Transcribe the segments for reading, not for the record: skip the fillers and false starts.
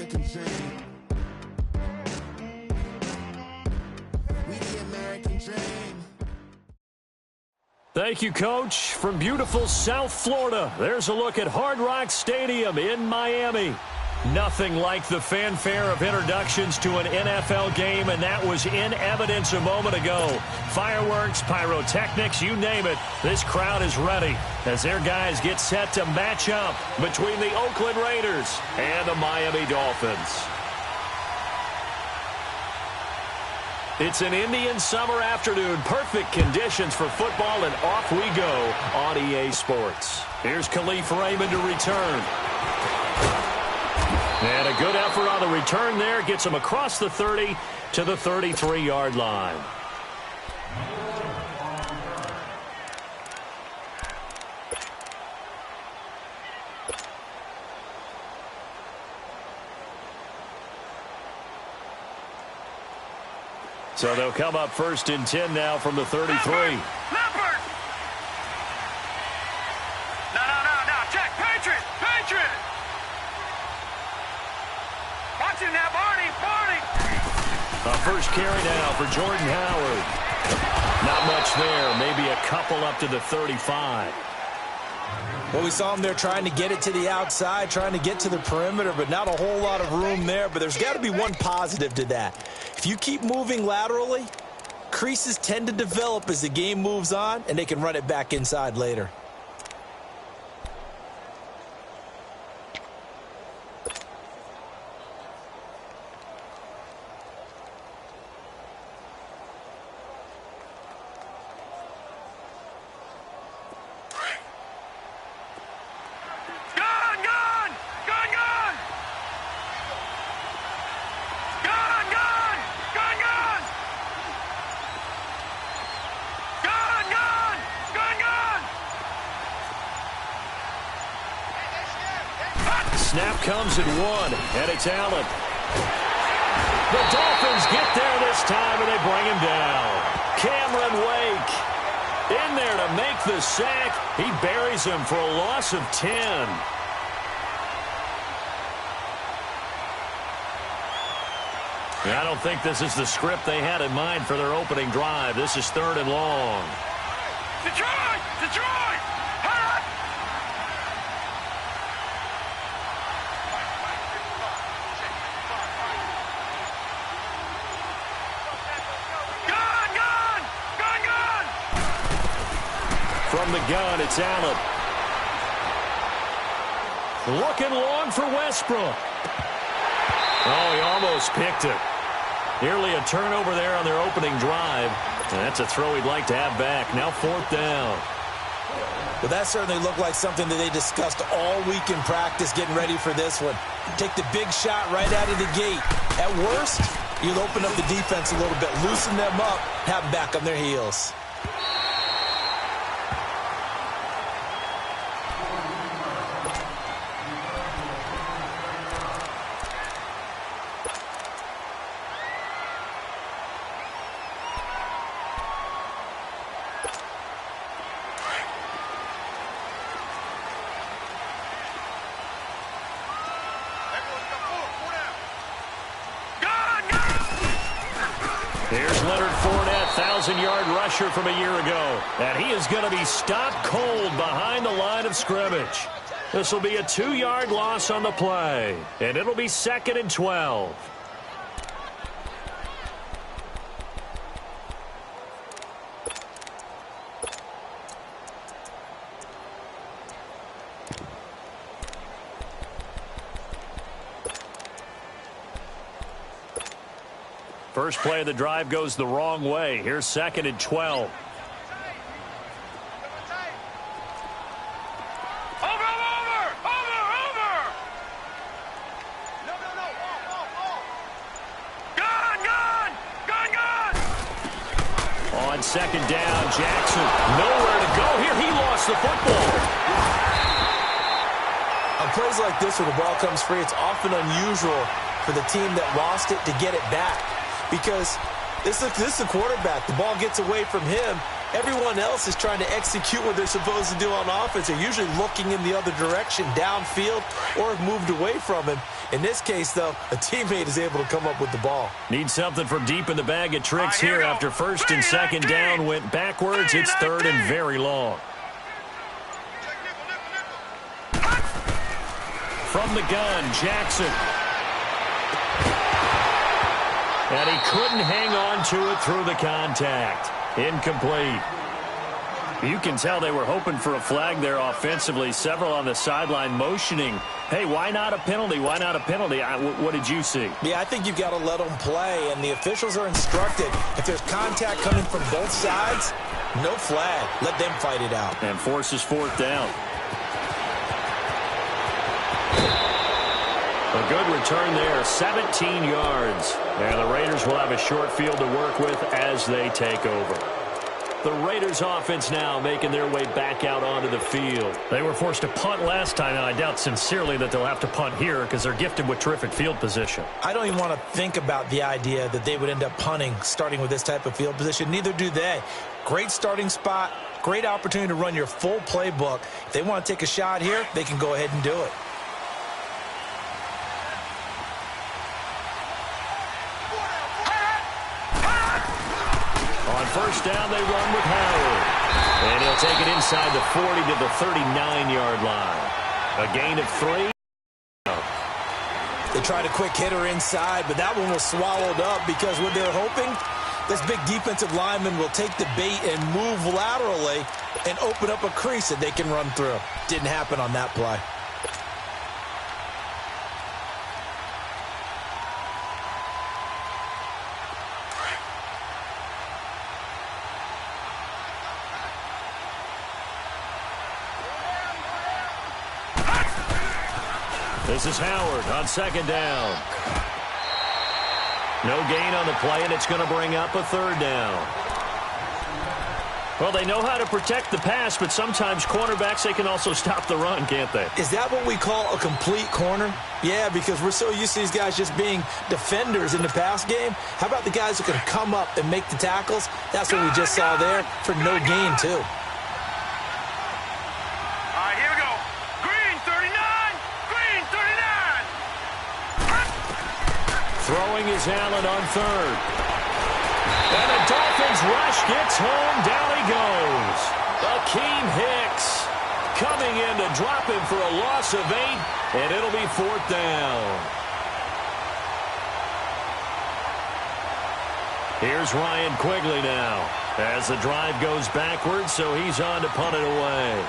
American dream. We the American dream. Thank you, Coach. From beautiful South Florida, there's a look at Hard Rock Stadium in Miami. Nothing like the fanfare of introductions to an NFL game, and that was in evidence a moment ago. Fireworks, pyrotechnics, you name it. This crowd is ready as their guys get set to match up between the Oakland Raiders and the Miami Dolphins. It's an Indian summer afternoon. Perfect conditions for football, and off we go on EA Sports. Here's Khalif Raymond to return. And a good effort on the return there. Gets him across the 30 to the 33-yard line. So they'll come up 1st and 10 now from the 33. Leopard! No. Check. Patriot! Watch him now, Barney! A first carry now for Jordan Howard. Not much there. Maybe a couple up to the 35. Well, we saw him there trying to get it to the outside, trying to get to the perimeter, but not a whole lot of room there. But there's got to be one positive to that. If you keep moving laterally, creases tend to develop as the game moves on, and they can run it back inside later. Snap comes at 1, and it's Allen. The Dolphins get there this time, and they bring him down. Cameron Wake in there to make the sack. He buries him for a loss of 10. I don't think this is the script they had in mind for their opening drive. This is 3rd and long. Detroit! From the gun, it's Allen. Looking long for Westbrook. Oh, he almost picked it. Nearly a turnover there on their opening drive. And that's a throw he'd like to have back. Now 4th down. Well, that certainly looked like something that they discussed all week in practice getting ready for this one. Take the big shot right out of the gate. At worst, you'll open up the defense a little bit, loosen them up, have them back on their heels. Here's Leonard Fournette, 1,000-yard rusher from a year ago. And he is going to be stopped cold behind the line of scrimmage. This will be a 2-yard loss on the play. And it'll be 2nd and 12. First play of the drive goes the wrong way. Here's 2nd and 12. On 2nd down, Jackson nowhere to go here. He lost the football. On plays like this where the ball comes free, it's often unusual for the team that lost it to get it back. Because this is the quarterback. The ball gets away from him. Everyone else is trying to execute what they're supposed to do on offense. They're usually looking in the other direction, downfield, or have moved away from him. In this case, though, a teammate is able to come up with the ball. Need something from deep in the bag of tricks here after first and second down went backwards. It's third and very long. From the gun, Jackson. And he couldn't hang on to it through the contact. Incomplete. You can tell they were hoping for a flag there offensively. Several on the sideline motioning, hey, why not a penalty? Why not a penalty? What did you see? Yeah, I think you've got to let them play, and the officials are instructed. If there's contact coming from both sides, no flag. Let them fight it out. And forces fourth down. A good return there, 17 yards. And the Raiders will have a short field to work with as they take over. The Raiders offense now making their way back out onto the field. They were forced to punt last time, and I doubt sincerely that they'll have to punt here because they're gifted with terrific field position. I don't even want to think about the idea that they would end up punting starting with this type of field position. Neither do they. Great starting spot, great opportunity to run your full playbook. If they want to take a shot here, they can go ahead and do it. First down, they run with Howard. And he'll take it inside the 40 to the 39-yard line. A gain of 3. They tried a quick hitter inside, but that one was swallowed up because what they're hoping, this big defensive lineman will take the bait and move laterally and open up a crease that they can run through. Didn't happen on that play. This is Howard on second down. No gain on the play, and it's going to bring up a third down. Well, they know how to protect the pass, but sometimes cornerbacks, they can also stop the run, can't they? Is that what we call a complete corner? Yeah, because we're so used to these guys just being defenders in the pass game. How about the guys who can come up and make the tackles? That's what we just saw there for no gain, too. Throwing is Allen on third. And the Dolphins rush gets home. Down he goes. Akeem Hicks coming in to drop him for a loss of 8, and it'll be fourth down. Here's Ryan Quigley now as the drive goes backwards, so he's on to punt it away.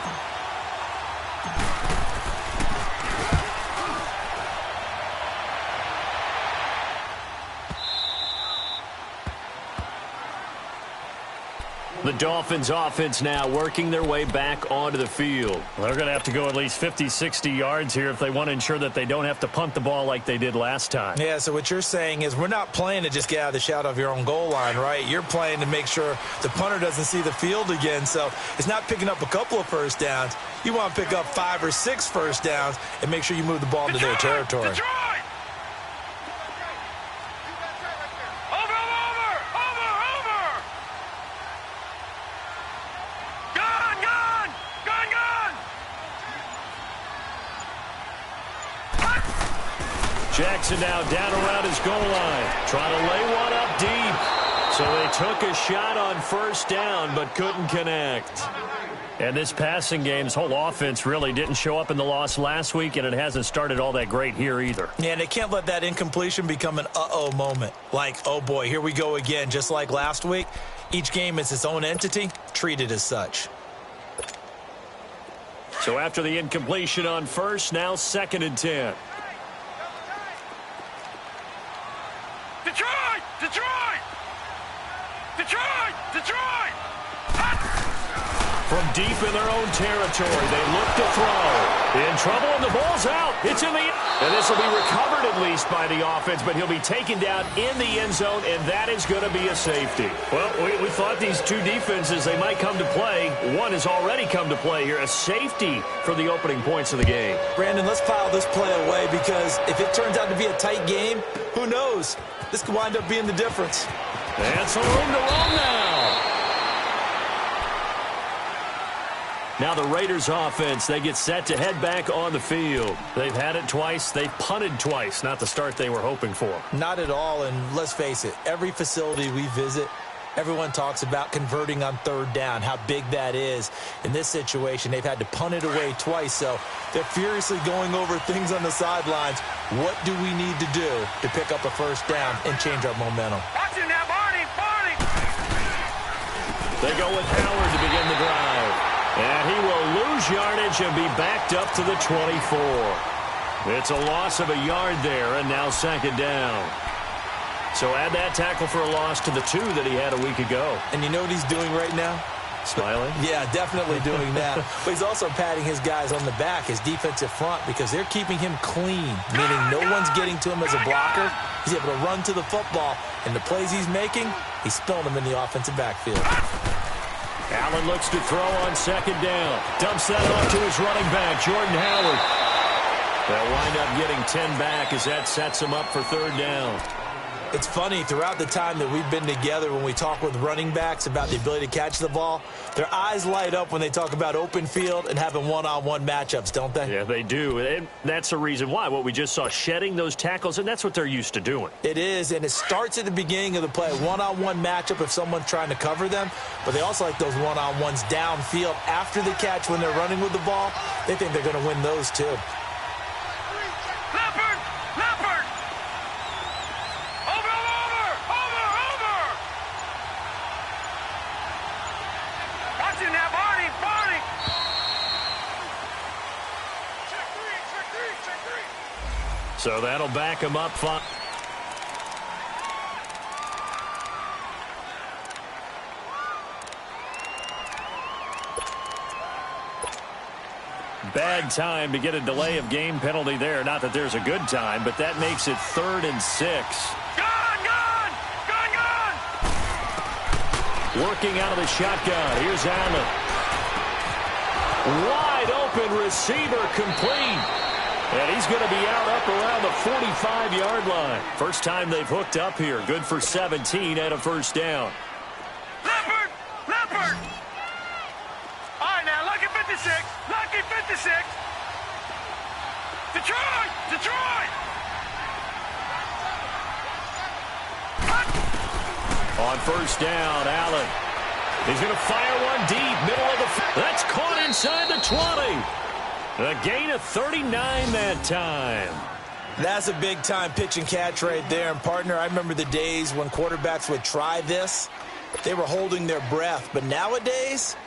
The Dolphins offense now working their way back onto the field. They're going to have to go at least 50, 60 yards here if they want to ensure that they don't have to punt the ball like they did last time. Yeah, so what you're saying is we're not playing to just get out of the shadow of your own goal line, right? You're playing to make sure the punter doesn't see the field again. So it's not picking up a couple of first downs. You want to pick up 5 or 6 first downs and make sure you move the ball into their territory. Detroit! Jackson now down around his goal line. Trying to lay one up deep. So they took a shot on first down but couldn't connect. And this passing game's whole offense really didn't show up in the loss last week, and it hasn't started all that great here either. Yeah, and they can't let that incompletion become an uh-oh moment. Like, oh boy, here we go again, just like last week. Each game is its own entity, treated as such. So after the incompletion on first, now second and 10. Detroit! Detroit! Detroit! Detroit! From deep in their own territory, they look to throw. In trouble, and the ball's out. It's in the end. And this will be recovered at least by the offense, but he'll be taken down in the end zone, and that is going to be a safety. Well, we thought these two defenses, they might come to play. One has already come to play here, a safety for the opening points of the game. Brandon, let's file this play away because if it turns out to be a tight game, who knows? This could wind up being the difference. And some room to roam now. Now the Raiders offense, they get set to head back on the field. They've had it twice. They've punted twice. Not the start they were hoping for. Not at all, and let's face it, every facility we visit, everyone talks about converting on third down, how big that is. In this situation, they've had to punt it away twice, so they're furiously going over things on the sidelines. What do we need to do to pick up a first down and change our momentum? Watch it now, Barney! They go with Howard to begin the drive. And he will lose yardage and be backed up to the 24. It's a loss of a yard there, and now second down. So add that tackle for a loss to the 2 that he had a week ago. And you know what he's doing right now? Smiling? Yeah, definitely doing that. But he's also patting his guys on the back, his defensive front, because they're keeping him clean, meaning no one's getting to him as a blocker. He's able to run to the football, and the plays he's making, he's spilling them in the offensive backfield. Allen looks to throw on second down. Dumps that off to his running back, Jordan Howard. They'll wind up getting 10 back as that sets him up for third down. It's funny, throughout the time that we've been together, when we talk with running backs about the ability to catch the ball, their eyes light up when they talk about open field and having one-on-one matchups, don't they? Yeah, they do. And that's the reason why. What we just saw, shedding those tackles, and that's what they're used to doing. It is, and it starts at the beginning of the play. One-on-one matchup if someone's trying to cover them, but they also like those one-on-ones downfield after the catch when they're running with the ball. They think they're going to win those too. So that'll back him up. Bad time to get a delay of game penalty there. Not that there's a good time, but that makes it 3rd and 6. Working out of the shotgun. Here's Allen. Wide open receiver, complete. And he's going to be out up around the 45-yard line. First time they've hooked up here. Good for 17 and a first down. Leopard! All right, now, lucky 56. Lucky 56. Detroit! On first down, Allen. He's going to fire one deep, middle of the... That's caught inside the 20. A gain of 39 that time. That's a big-time pitch and catch right there. And, partner, I remember the days when quarterbacks would try this. They were holding their breath. But nowadays,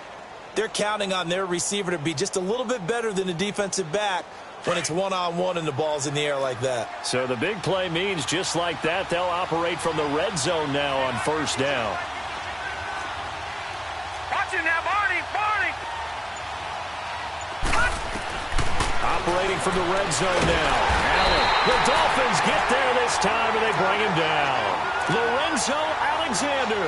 they're counting on their receiver to be just a little bit better than the defensive back when it's one-on-one and the ball's in the air like that. So the big play means just like that, they'll operate from the red zone now on first down. Watch it now, Barney! Operating from the red zone now. Allen. The Dolphins get there this time, and they bring him down. Lorenzo Alexander.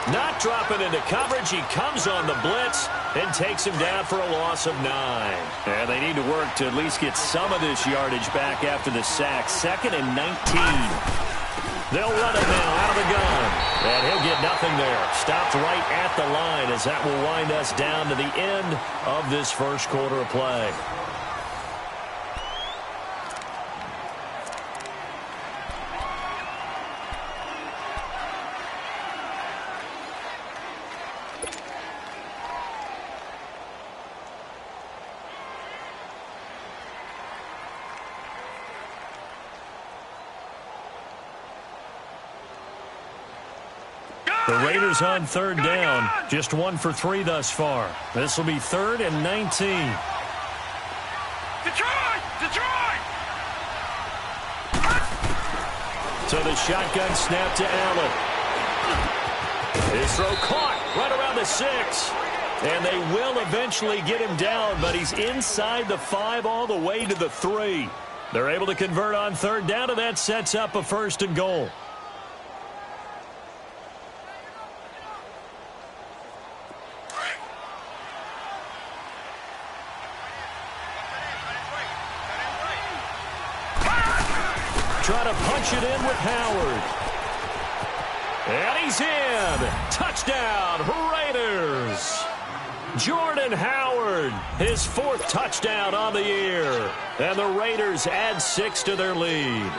Not dropping into coverage. He comes on the blitz and takes him down for a loss of 9. And they need to work to at least get some of this yardage back after the sack. 2nd and 19. They'll run it now out of the gun. And he'll get nothing there. Stopped right at the line as that will wind us down to the end of this first quarter of play. The Raiders on third down. Just 1 for 3 thus far. This will be 3rd and 19. Detroit! So the shotgun snap to Allen. His throw caught right around the 6. And they will eventually get him down, but he's inside the 5 all the way to the 3. They're able to convert on third down, and that sets up a 1st and goal. Try to punch it in with Howard. And he's in. Touchdown, Raiders. Jordan Howard, his 4th touchdown on the year. And the Raiders add 6 to their lead.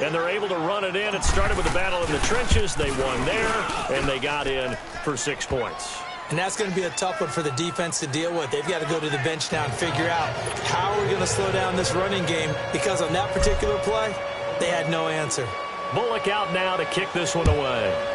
And they're able to run it in. It started with a battle in the trenches. They won there, and they got in for 6 points. And that's going to be a tough one for the defense to deal with. They've got to go to the bench now and figure out how we're going to slow down this running game, because on that particular play, they had no answer. Bullock out now to kick this one away.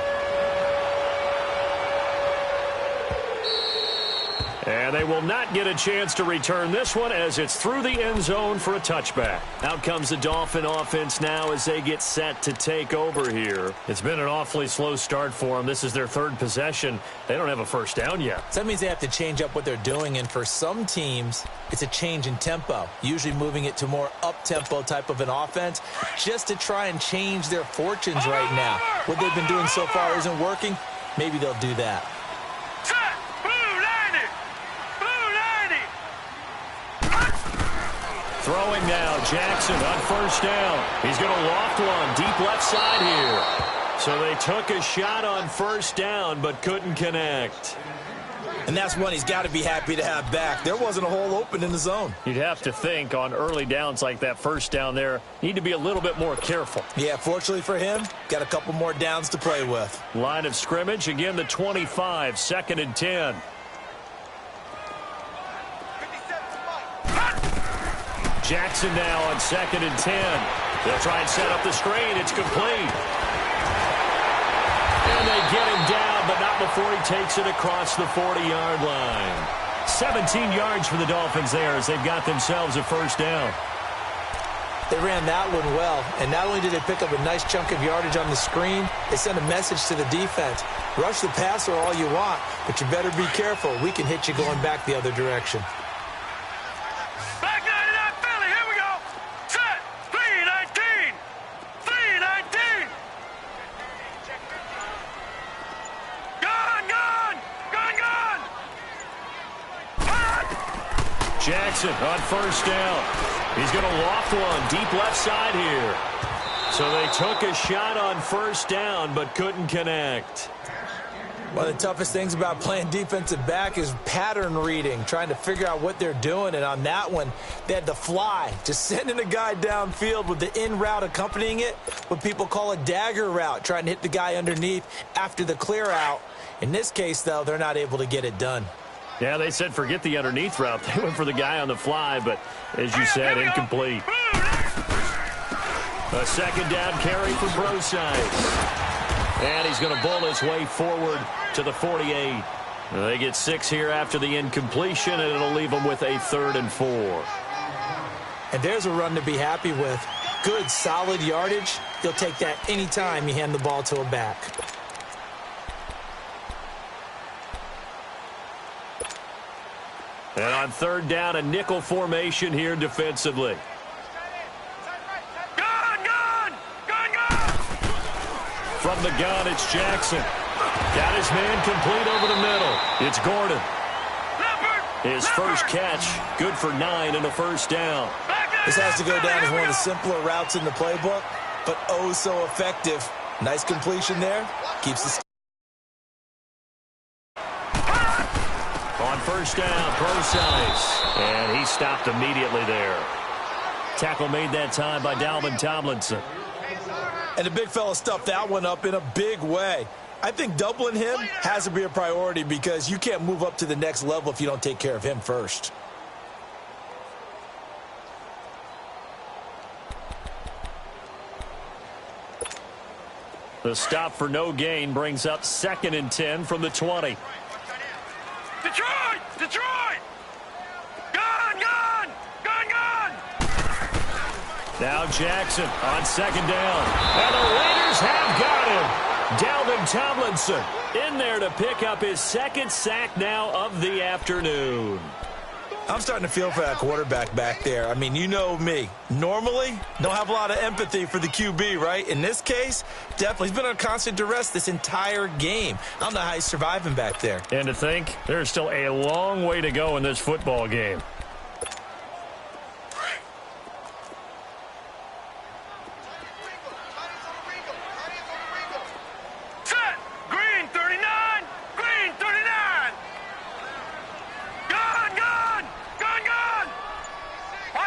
And they will not get a chance to return this one as it's through the end zone for a touchback. Out comes the Dolphin offense now as they get set to take over here. It's been an awfully slow start for them. This is their 3rd possession. They don't have a first down yet. So that means they have to change up what they're doing, and for some teams, it's a change in tempo, usually moving it to more up-tempo type of an offense just to try and change their fortunes right now. What they've been doing so far isn't working. Maybe they'll do that. Throwing now, Jackson on first down. He's going to loft one deep left side here. So they took a shot on first down but couldn't connect. And that's one he's got to be happy to have back. There wasn't a hole open in the zone. You'd have to think on early downs like that first down there, need to be a little bit more careful. Yeah, fortunately for him, got a couple more downs to play with. Line of scrimmage, again the 25, 2nd and 10. Jackson now on 2nd and 10. They'll try and set up the screen. It's complete. And they get him down, but not before he takes it across the 40-yard line. 17 yards for the Dolphins there as they've got themselves a first down. They ran that one well, and not only did they pick up a nice chunk of yardage on the screen, they sent a message to the defense. Rush the passer all you want, but you better be careful. We can hit you going back the other direction. Jackson on first down. He's going to loft one deep left side here. So they took a shot on first down but couldn't connect. One of the toughest things about playing defensive back is pattern reading, trying to figure out what they're doing. And on that one, they had to fly, just sending a guy downfield with the in route accompanying it, what people call a dagger route, trying to hit the guy underneath after the clear out. In this case, though, they're not able to get it done. Yeah, they said forget the underneath route. They went for the guy on the fly, but as you said, incomplete. A second down carry for Brosize. And he's going to bowl his way forward to the 48. They get 6 here after the incompletion, and it'll leave them with a 3rd and 4. And there's a run to be happy with. Good, solid yardage. You'll take that anytime you hand the ball to a back. And on 3rd down, a nickel formation here defensively. From the gun, it's Jackson. Got his man complete over the middle. It's Gordon. His first catch, good for 9 and a first down. This has to go down as one of the simpler routes in the playbook, but oh so effective. Nice completion there. Keeps the... On first down, Brosize. And he stopped immediately there. Tackle made that time by Dalvin Tomlinson. And the big fella stuffed that one up in a big way. I think doubling him has to be a priority because you can't move up to the next level if you don't take care of him first. The stop for no gain brings up 2nd and 10 from the 20. Detroit! Detroit! Gun! Gun! Gun! Gun! Now Jackson on 2nd down. And the Raiders have got him. Dalvin Tomlinson in there to pick up his 2nd sack now of the afternoon. I'm starting to feel for that quarterback back there. I mean, you know me. Normally, don't have a lot of empathy for the QB, right? In this case, definitely. He's been on constant duress this entire game. I don't know how he's surviving back there. And to think, there's still a long way to go in this football game.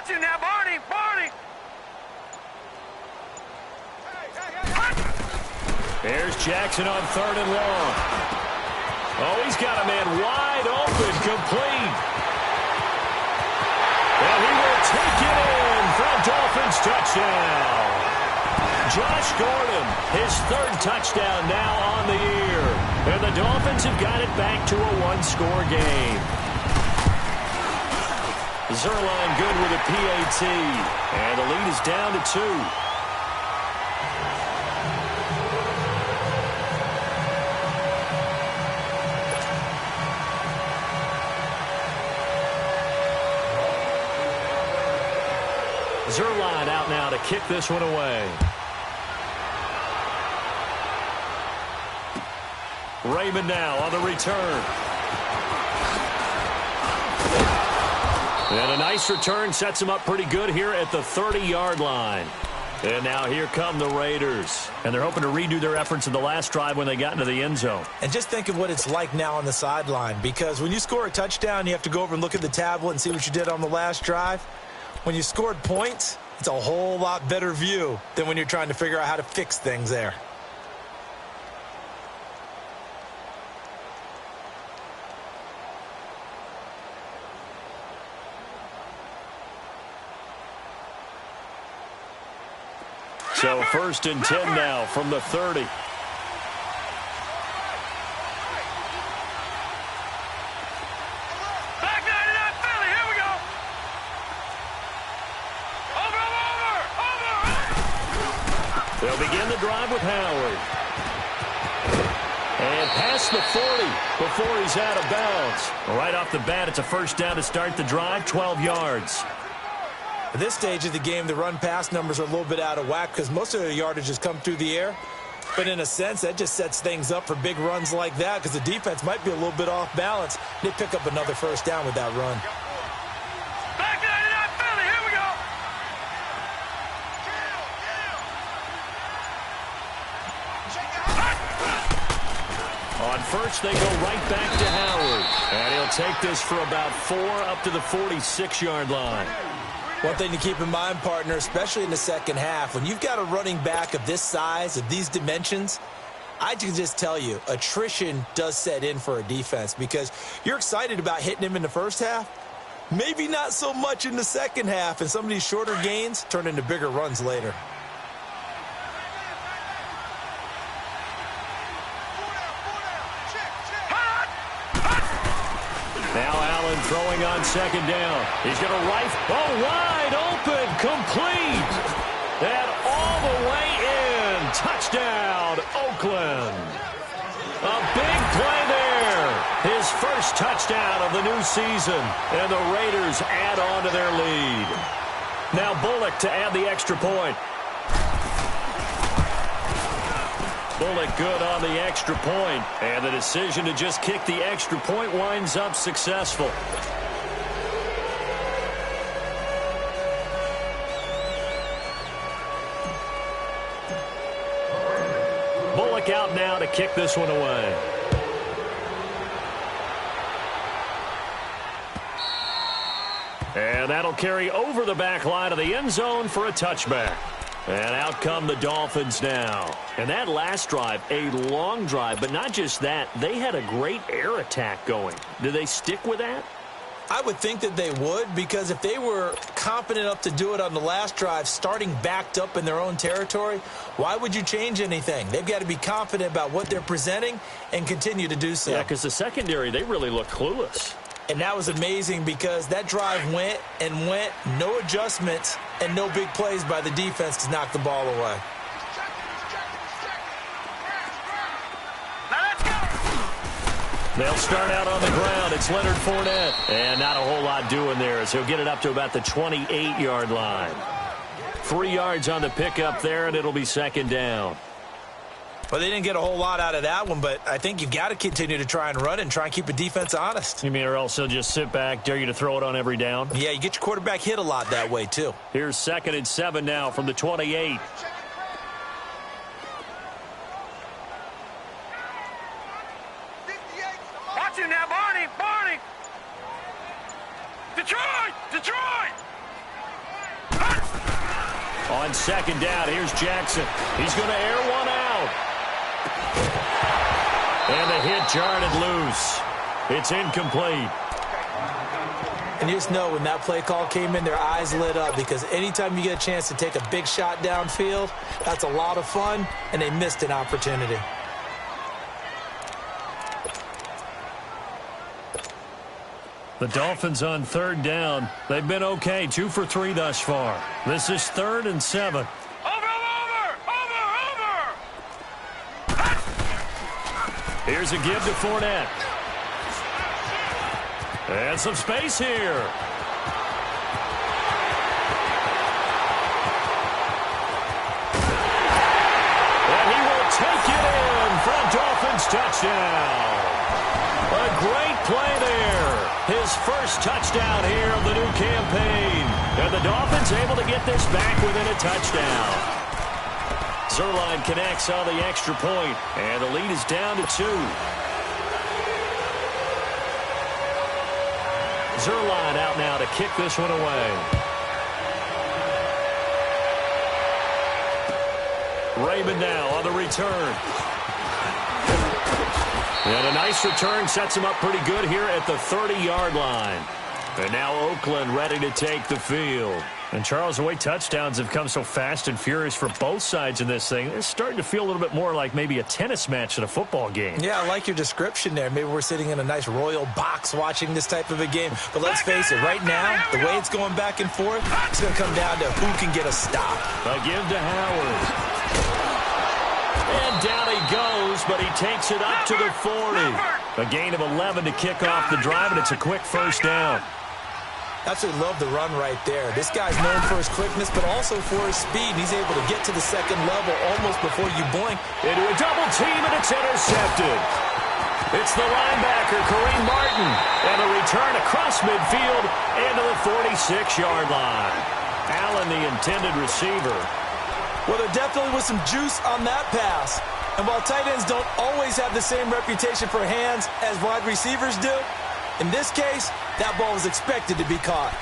Watch it now, Barney! Barney! There's Jackson on 3rd and long. Oh, he's got a man wide open, complete. And he will take it in for a Dolphins touchdown. Josh Gordon, his 3rd touchdown now on the year. And the Dolphins have got it back to a 1-score game. Zerline good with a PAT. And the lead is down to 2. Zerline out now to kick this one away. Raymond now on the return. And a nice return sets him up pretty good here at the 30-yard line. And now here come the Raiders. And they're hoping to redo their efforts in the last drive when they got into the end zone. And just think of what it's like now on the sideline, because when you score a touchdown, you have to go over and look at the tablet and see what you did on the last drive. When you scored points, it's a whole lot better view than when you're trying to figure out how to fix things there. So 1st and 10 now from the 30. Back 99 Philly, here we go. Over. They'll begin the drive with Howard. And past the 40 before he's out of bounds. Right off the bat, it's a 1st down to start the drive, 12 yards. At this stage of the game, the run-pass numbers are a little bit out of whack because most of the yardage has come through the air. But in a sense, that just sets things up for big runs like that because the defense might be a little bit off balance. They pick up another 1st down with that run. Back 99 Philly, here we go. On 1st, they go right back to Howard. And he'll take this for about 4 up to the 46-yard line. One thing to keep in mind, partner, especially in the second half, when you've got a running back of this size, of these dimensions, I can just tell you, attrition does set in for a defense because you're excited about hitting him in the first half, maybe not so much in the second half, and some of these shorter gains turn into bigger runs later. Now Allen throwing on 2nd down. He's going to rifle. Oh, wide open, complete. And all the way in. Touchdown, Oakland. A big play there. His 1st touchdown of the new season. And the Raiders add on to their lead. Now Bullock to add the extra point. Bullock good on the extra point, and the decision to just kick the extra point winds up successful. Bullock out now to kick this one away. And that'll carry over the back line of the end zone for a touchback. And out come the Dolphins now. And that last drive, a long drive, but not just that. They had a great air attack going. Do they stick with that? I would think that they would, because if they were confident enough to do it on the last drive, starting backed up in their own territory, why would you change anything? They've got to be confident about what they're presenting and continue to do so. Yeah, because the secondary, they really look clueless. And that was amazing because that drive went and went, no adjustments, and no big plays by the defense to knock the ball away. Now let's go. They'll start out on the ground. It's Leonard Fournette. And not a whole lot doing there as he'll get it up to about the 28-yard line. 3 yards on the pickup there, and it'll be 2nd down. Well, they didn't get a whole lot out of that one, but I think you've got to continue to try and run and try and keep a defense honest. You mean or else he'll just sit back, dare you to throw it on every down? Yeah, you get your quarterback hit a lot that way, too. Here's 2nd and 7 now from the 28. Watch him now, Barney. Barney. Detroit. Detroit. On second down, here's Jackson. He's going to air one out. And the hit jarred it loose. It's incomplete. And you just know when that play call came in, their eyes lit up, because anytime you get a chance to take a big shot downfield, that's a lot of fun, and they missed an opportunity. The Dolphins on third down. They've been okay, 2 for 3 thus far. This is 3rd and 7. Here's a give to Fournette. And some space here. And he will take it in for a Dolphins touchdown. A great play there. His first touchdown here of the new campaign. And the Dolphins able to get this back within a touchdown. Zerline connects on the extra point, and the lead is down to 2. Zerline out now to kick this one away. Raymond now on the return. And a nice return sets him up pretty good here at the 30-yard line. And now Oakland ready to take the field. And, Charles, the way touchdowns have come so fast and furious for both sides in this thing, it's starting to feel a little bit more like maybe a tennis match than a football game. Yeah, I like your description there. Maybe we're sitting in a nice royal box watching this type of a game. But let's face it, right now, the way it's going back and forth, it's going to come down to who can get a stop. A give to Howard. And down he goes, but he takes it up to the 40. A gain of 11 to kick off the drive, and it's a quick first down. Absolutely love the run right there. This guy's known for his quickness, but also for his speed. He's able to get to the second level almost before you blink. Into a double team, and it's intercepted. It's the linebacker, Kareem Martin, and a return across midfield into the 46-yard line. Allen, the intended receiver. Well, there definitely was some juice on that pass. And while tight ends don't always have the same reputation for hands as wide receivers do, in this case, that ball was expected to be caught.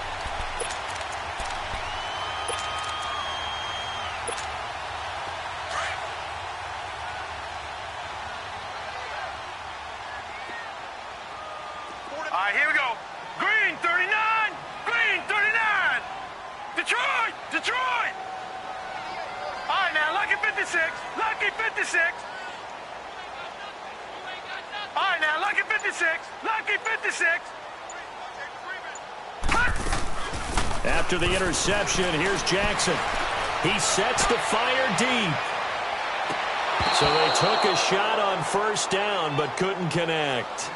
All right, here we go. Green 39. Green 39. Detroit. Detroit. All right, now, lucky 56. Lucky 56. All right, now, lucky 56. Lucky 56. After the interception, here's Jackson. He sets to fire deep. So they took a shot on first down, but couldn't connect.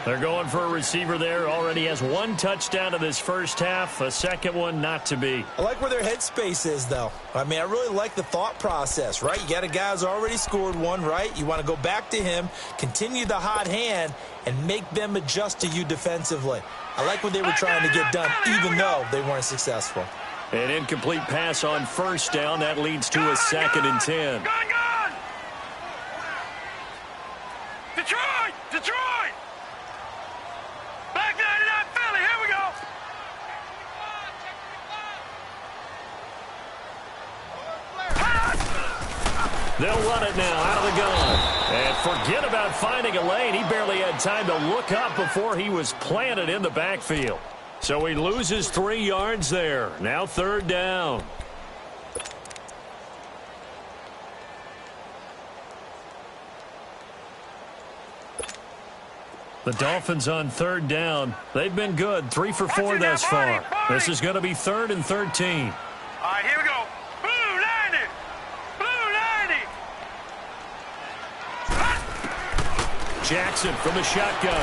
They're going for a receiver there. Already has 1 touchdown in this first half. A second one not to be. I like where their headspace is, though. I mean, I really like the thought process, right? You got a guy who's already scored 1, right? You want to go back to him, continue the hot hand, and make them adjust to you defensively. I like what they were trying to get done, even though they weren't successful. An incomplete pass on first down. That leads to a 2nd and 10. Gone. Detroit. Detroit. Back 99 Philly. Here we go. They'll run it now out of the gun. And forget about finding a lane. He barely had time to look up before he was planted in the backfield. So he loses 3 yards there. Now 3rd down. The Dolphins on 3rd down. They've been good. 3 for 4 thus far. This is going to be 3rd and 13. All right, here we go. Blue 90. Blue 90. Jackson from the shotgun.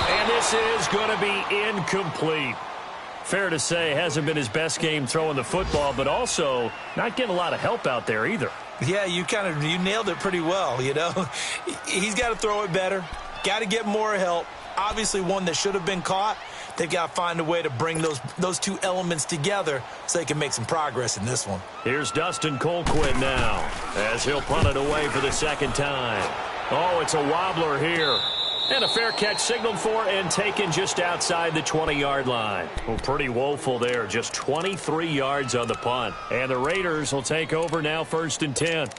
And this is going to be incomplete. Fair to say, hasn't been his best game throwing the football, but also not getting a lot of help out there either. Yeah, you nailed it pretty well, you know. He's got to throw it better. Got to get more help. Obviously one that should have been caught. They've got to find a way to bring those 2 elements together so they can make some progress in this one. Here's Dustin Colquitt now as he'll punt it away for the 2nd time. Oh, it's a wobbler here. And a fair catch signaled for and taken just outside the 20-yard line. Well, pretty woeful there. Just 23 yards on the punt. And the Raiders will take over now, 1st and 10.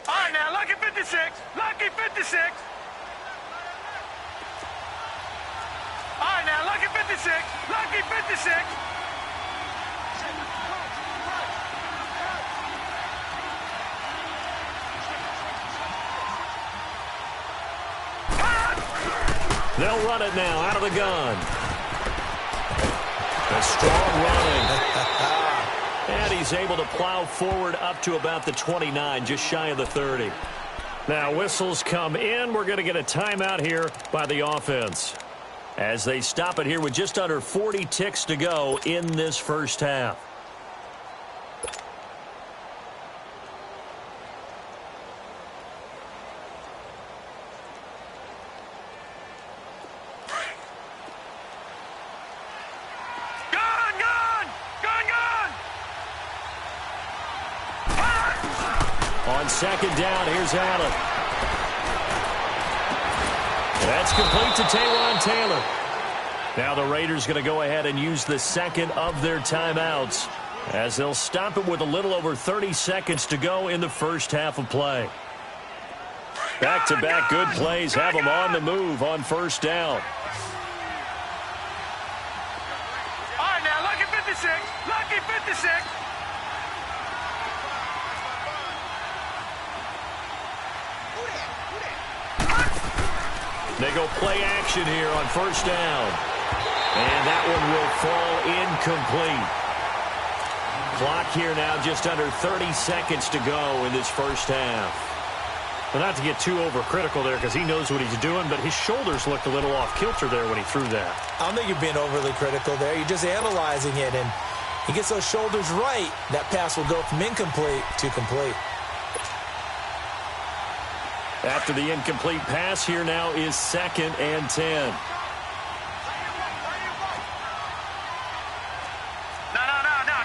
All right, now, lucky 56. Lucky 56. All right, now, lucky 56. Lucky 56. They'll run it now out of the gun. A strong running. And he's able to plow forward up to about the 29, just shy of the 30. Now whistles come in. We're going to get a timeout here by the offense, as they stop it here with just under 40 ticks to go in this first half. On 2nd down, here's Allen. That's complete to Taywan Taylor. Now the Raiders going to go ahead and use the second of their timeouts, as they'll stop it with a little over 30 seconds to go in the first half of play. Back-to-back good plays have them on the move on 1st down. All right, now, lucky 56. Lucky 56. They go play action here on 1st down. And that one will fall incomplete. Clock here now just under 30 seconds to go in this first half. Well, not to get too overcritical there, because he knows what he's doing, but his shoulders looked a little off kilter there when he threw that. I don't think you're being overly critical there. You're just analyzing it, and he gets those shoulders right. That pass will go from incomplete to complete. After the incomplete pass, here now is 2nd and 10. No.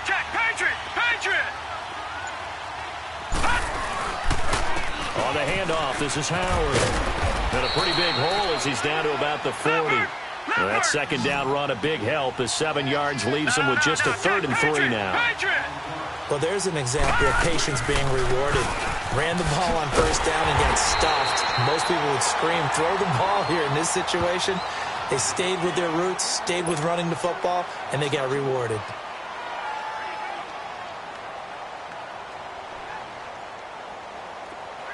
Check. Patriot. On the handoff, this is Howard. And a pretty big hole as he's down to about the 40. Well, that 2nd down run, a big help, as 7 yards leaves him with just a 3rd and 3 now. Well, there's an example of patience being rewarded. Ran the ball on 1st down and got stuffed. Most people would scream, throw the ball here in this situation. They stayed with their roots, stayed with running the football, and they got rewarded.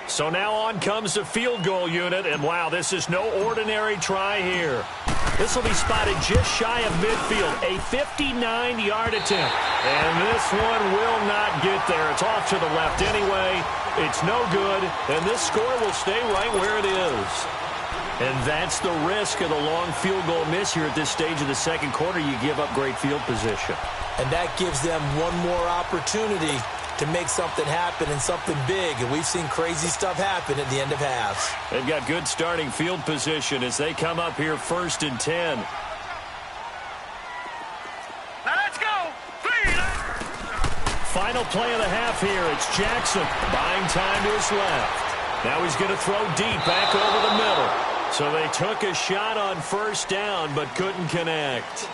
So now on comes the field goal unit, and wow, this is no ordinary try here. This will be spotted just shy of midfield, a 59-yard attempt. And this one will not get there. It's off to the left anyway. It's no good, and this score will stay right where it is. And that's the risk of the long field goal miss here at this stage of the 2nd quarter. You give up great field position. And that gives them one more opportunity to make something happen and something big. And we've seen crazy stuff happen at the end of halves. They've got good starting field position as they come up here 1st and 10. Now let's go. Final play of the half here. It's Jackson buying time to his left. Now he's going to throw deep back over the middle. So they took a shot on 1st down but couldn't connect.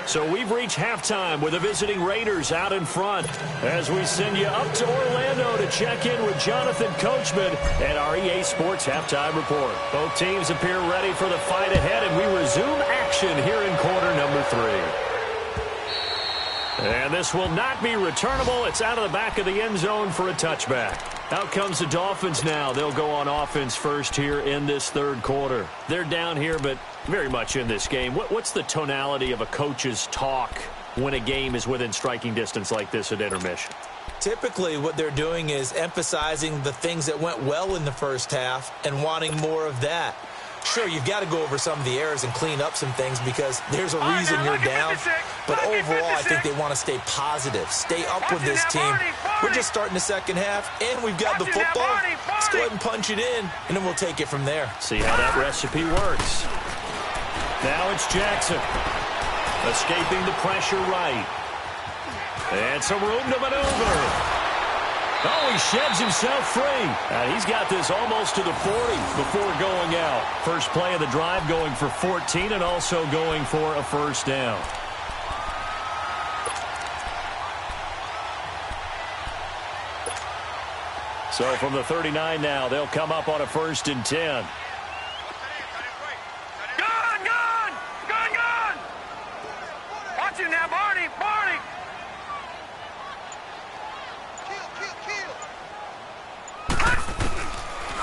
So we've reached halftime with the visiting Raiders out in front, as we send you up to Orlando to check in with Jonathan Coachman and our EA Sports Halftime Report. Both teams appear ready for the fight ahead, and we resume action here in quarter number 3. And this will not be returnable. It's out of the back of the end zone for a touchback. Out comes the Dolphins now. They'll go on offense first here in this 3rd quarter. They're down here, but very much in this game. What's the tonality of a coach's talk when a game is within striking distance like this at intermission? Typically, what they're doing is emphasizing the things that went well in the first half and wanting more of that. Sure, you've got to go over some of the errors and clean up some things because there's a reason you're down. But overall, I think they want to stay positive, stay up with this team. We're just starting the second half, and we've got the football. Let's go ahead and punch it in, and then we'll take it from there. See how that recipe works. Now it's Jackson, escaping the pressure right. And some room to maneuver. Oh, he sheds himself free. He's got this almost to the 40 before going out. First play of the drive going for 14 and also going for a first down. So from the 39 now, they'll come up on a 1st and 10. Gun! Watch him now, Barney!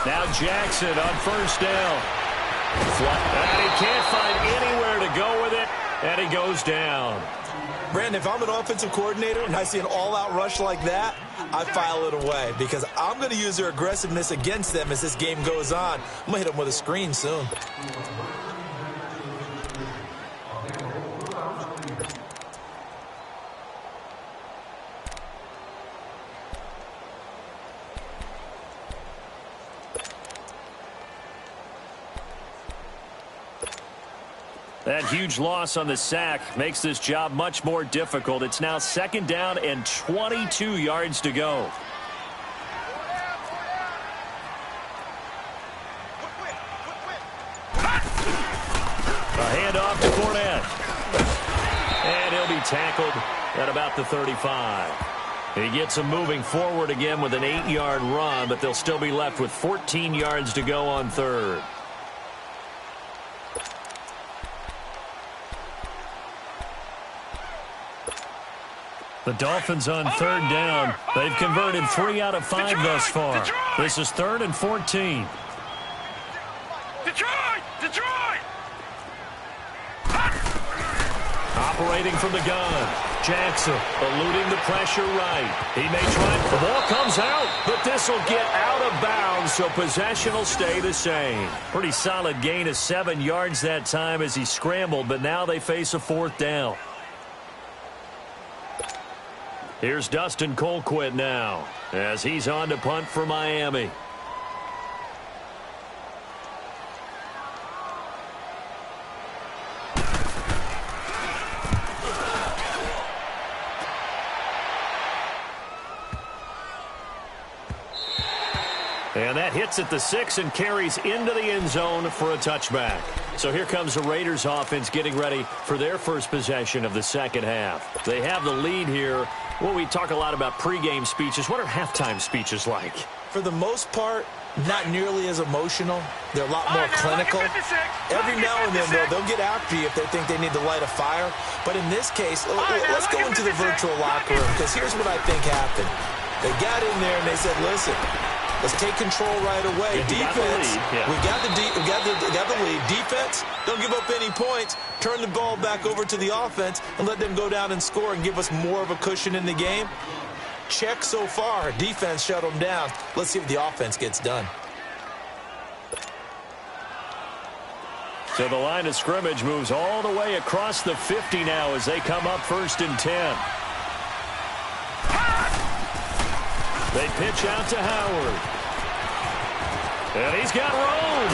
Now Jackson on 1st down. And he can't find anywhere to go with it, and he goes down. Brandon, if I'm an offensive coordinator and I see an all-out rush like that, I file it away because I'm going to use their aggressiveness against them as this game goes on. I'm going to hit them with a screen soon. That huge loss on the sack makes this job much more difficult. It's now 2nd down and 22 yards to go. A handoff to Fournette. And he'll be tackled at about the 35. He gets him moving forward again with an 8-yard run, but they'll still be left with 14 yards to go on 3rd. The Dolphins on 3rd down. They've converted 3 out of 5 thus far. This is 3rd and 14. Detroit! Operating from the gun. Jackson eluding the pressure right. He may try. The ball comes out, but this will get out of bounds, so possession will stay the same. Pretty solid gain of 7 yards that time as he scrambled, but now they face a 4th down. Here's Dustin Colquitt now as he's on to punt for Miami. And that hits at the 6 and carries into the end zone for a touchback. So here comes the Raiders offense getting ready for their first possession of the second half. They have the lead here. Well, we talk a lot about pregame speeches. What are halftime speeches like? For the most part, not nearly as emotional. They're a lot more clinical. Every now and then, though, they'll get after you if they think they need to light a fire. But in this case, let's go into the virtual locker room, because here's what I think happened. They got in there and they said, listen, let's take control right away. Defense, we got the lead. Defense, don't give up any points. Turn the ball back over to the offense and let them go down and score and give us more of a cushion in the game. Check so far. Defense shut them down. Let's see if the offense gets done. So the line of scrimmage moves all the way across the 50 now as they come up 1st and 10. They pitch out to Howard. And he's got room.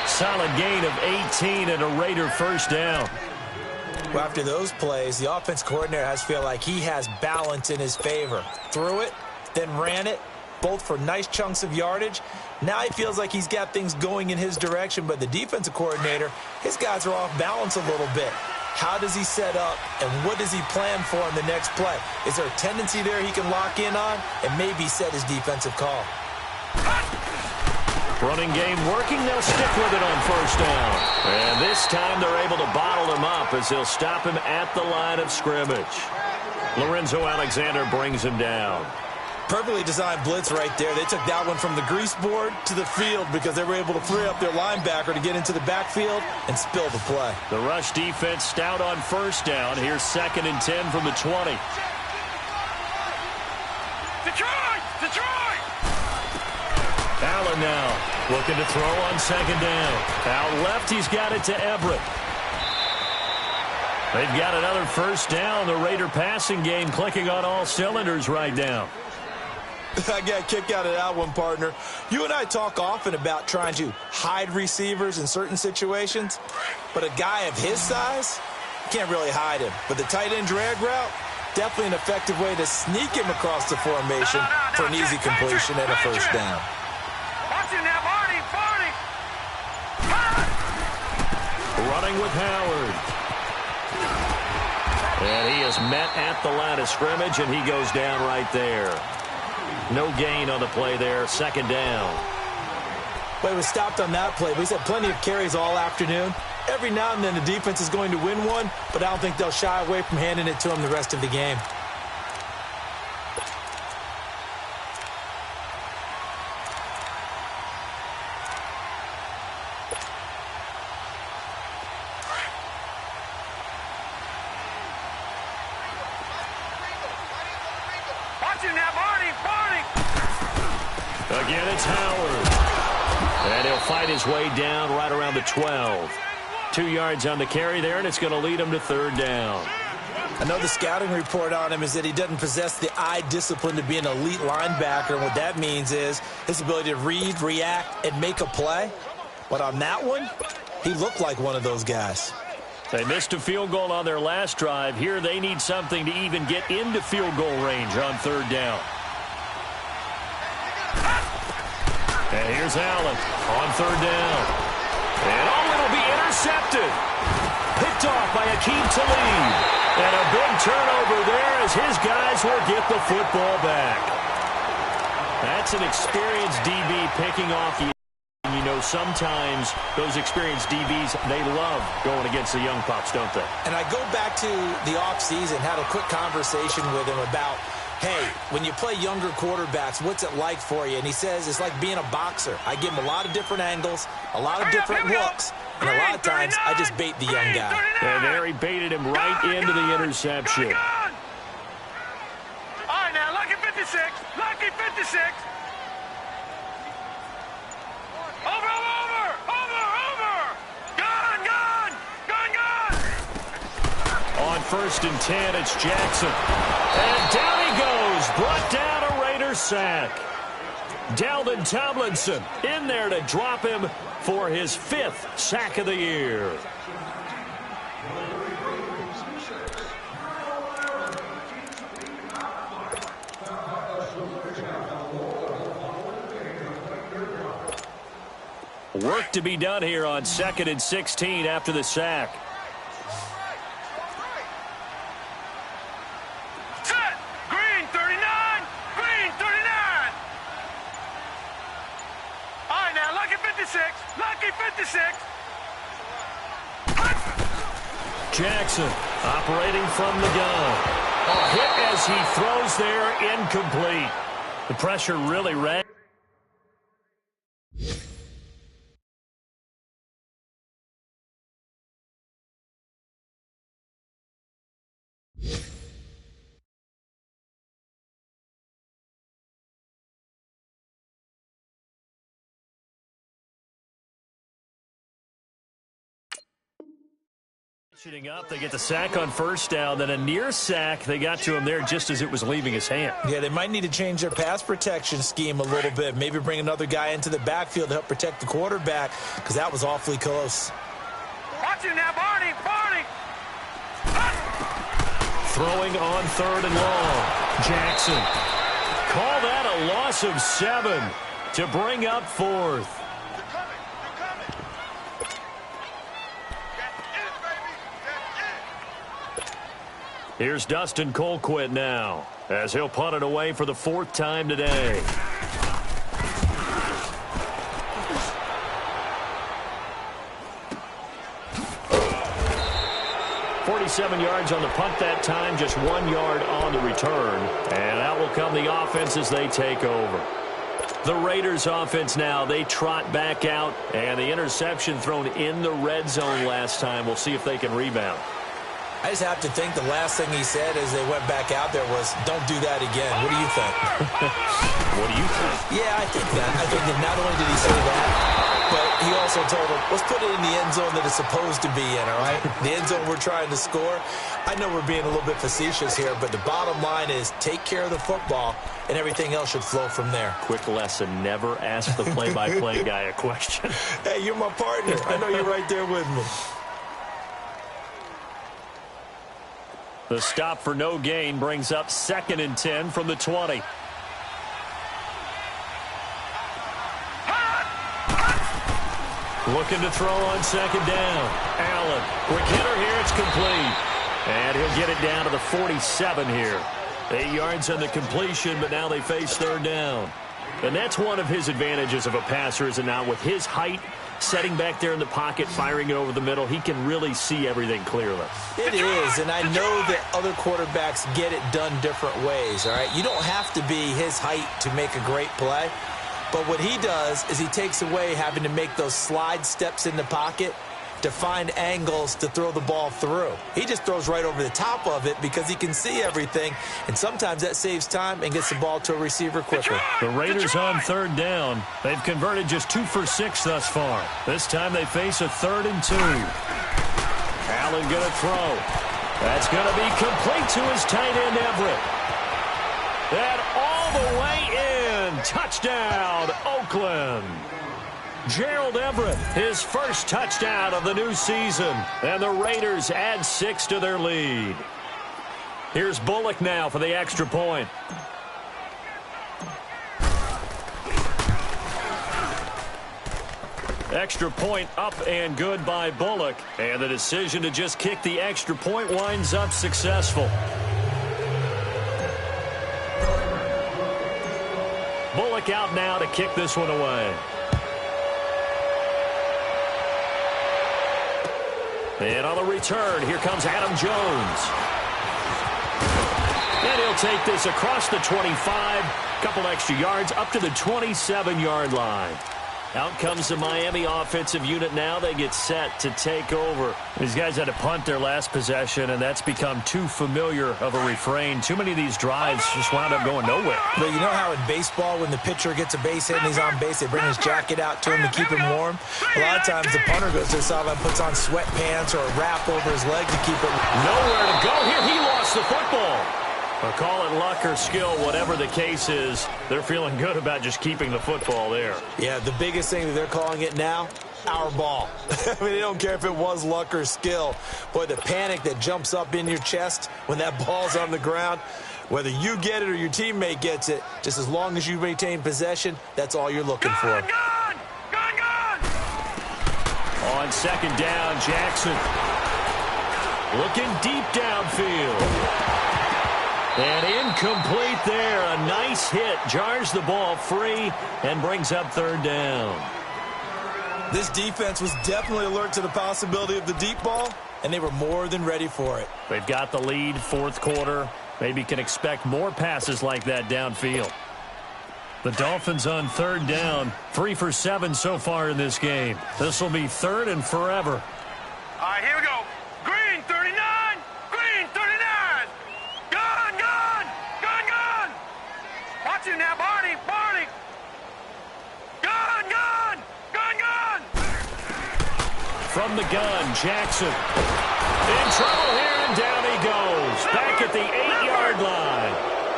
Solid gain of 18 and a Raider first down. Well, after those plays, the offense coordinator has to feel like he has balance in his favor. Threw it, then ran it, both for nice chunks of yardage. Now he feels like he's got things going in his direction, but the defensive coordinator, his guys are off balance a little bit. How does he set up, and what does he plan for in the next play? Is there a tendency there he can lock in on and maybe set his defensive call? Running game working. They'll stick with it on 1st down. And this time they're able to bottle him up as they'll stop him at the line of scrimmage. Lorenzo Alexander brings him down. Perfectly designed blitz right there. They took that one from the grease board to the field because they were able to free up their linebacker to get into the backfield and spill the play. The rush defense stout on 1st down. Here's 2nd and 10 from the 20. Detroit! Allen now looking to throw on 2nd down. Out left, he's got it to Everett. They've got another 1st down. The Raider passing game clicking on all cylinders right now. I got a kick out of that one, partner. You and I talk often about trying to hide receivers in certain situations, but a guy of his size, Can't really hide him. But the tight end drag route, definitely an effective way to sneak him across the formation for an easy completion and a first down. Watch him now, Barney. Running with Howard. And he is met at the line of scrimmage, and he goes down right there. No gain on the play there. Second down. Well, he was stopped on that play, but he's had plenty of carries all afternoon. Every now and then the defense is going to win one, but I don't think they'll shy away from handing it to him the rest of the game. Watch him now, Barney. Again, it's Howard. And he'll fight his way down right around the 12. 2 yards on the carry there, and it's going to lead him to third down. I know the scouting report on him is that he doesn't possess the eye discipline to be an elite linebacker, and what that means is his ability to read, react, and make a play. But on that one, he looked like one of those guys. They missed a field goal on their last drive. Here they need something to even get into field goal range on third down. And here's Allen on third down. And it'll be intercepted. Picked off by Akeem Talib. And a big turnover there as his guys will get the football back. That's an experienced DB picking off. You know, sometimes those experienced DBs, they love going against the young pups, don't they? And I go back to the offseason, had a quick conversation with him about, hey, when you play younger quarterbacks, what's it like for you? And he says it's like being a boxer. I give him a lot of different angles, a lot of different looks, and a lot of times I just bait the young guy. And there he baited him right into the interception. All right, now, lucky 56. Lucky 56. Over. On 1st and 10, it's Jackson. And down he goes. Brought down a Raider sack. Dalvin Tomlinson in there to drop him for his 5th sack of the year. Work to be done here on 2nd and 16 after the sack. Set. Green 39. Green 39. All right, now, lucky 56. Lucky 56. Jackson operating from the gun. A hit as he throws there, incomplete. The pressure really ran. Up, they get the sack on 1st down, then a near sack. They got to him there just as it was leaving his hand. Yeah, they might need to change their pass protection scheme a little bit. Maybe bring another guy into the backfield to help protect the quarterback, because that was awfully close. Watch him now, Barney. Throwing on 3rd and long. Jackson. Call that a loss of 7 to bring up 4th. Here's Dustin Colquitt now, as he'll punt it away for the 4th time today. "47 yards on the punt that time, just 1 yard on the return. And out will come the offense as they take over. The Raiders offense now, they trot back out, and the interception thrown in the red zone last time. We'll see if they can rebound. I just have to think the last thing he said as they went back out there was, don't do that again. What do you think? What do you think? Yeah, I think that. I think that not only did he say that, but he also told him, let's put it in the end zone that it's supposed to be in, all right? The end zone we're trying to score. I know we're being a little bit facetious here, but the bottom line is take care of the football, and everything else should flow from there. Quick lesson, never ask the play-by-play guy a question. Hey, you're my partner. I know you're right there with me. The stop for no gain brings up 2nd and 10 from the 20. Looking to throw on 2nd down. Allen, quick hitter here, it's complete. And he'll get it down to the 47 here. 8 yards on the completion, but now they face 3rd down. And that's one of his advantages of a passer, is it not? With his height, setting back there in the pocket, firing it over the middle, he can really see everything clearly. It is, and I know that other quarterbacks get it done different ways, all right? You don't have to be his height to make a great play. But what he does is he takes away having to make those slide steps in the pocket to find angles to throw the ball through. He just throws right over the top of it because he can see everything, and sometimes that saves time and gets the ball to a receiver quicker. The Raiders on 3rd down. They've converted just 2 for 6 thus far. This time they face a 3rd and 2. Allen going to throw. That's going to be complete to his tight end, Everett. That all the way in. Touchdown, Oakland. Gerald Everett, his first touchdown of the new season. And the Raiders add 6 to their lead. Here's Bullock now for the extra point. Extra point up and good by Bullock. And the decision to just kick the extra point winds up successful. Bullock out now to kick this one away. And on the return, here comes Adam Jones. And he'll take this across the 25. Couple extra yards up to the 27-yard line. Out comes the Miami offensive unit now. They get set to take over. These guys had to punt their last possession, and that's become too familiar of a refrain. Too many of these drives just wound up going nowhere. But you know how in baseball, when the pitcher gets a base hit and he's on base, they bring his jacket out to him to keep him warm? A lot of times the punter goes to the sideline, puts on sweatpants or a wrap over his leg to keep it. Nowhere to go here. He lost the football. Or call it luck or skill, whatever the case is, they're feeling good about just keeping the football there. Yeah, the biggest thing that they're calling it now, our ball. I mean, they don't care if it was luck or skill. Boy, the panic that jumps up in your chest when that ball's on the ground, whether you get it or your teammate gets it, just as long as you maintain possession, that's all you're looking for. On 2nd down, Jackson looking deep downfield. And incomplete there. A nice hit. Jars the ball free and brings up 3rd down. This defense was definitely alert to the possibility of the deep ball, and they were more than ready for it. They've got the lead, 4th quarter. Maybe can expect more passes like that downfield. The Dolphins on 3rd down. 3 for 7 so far in this game. This will be 3rd and forever. All right, here we go. Green 39. Green 39. Gun, gun, gun, gun. Watch it now, Barney, Barney. Gun, gun, gun, gun. From the gun, Jackson. In trouble here, and down he goes. Back at the 8-yard line.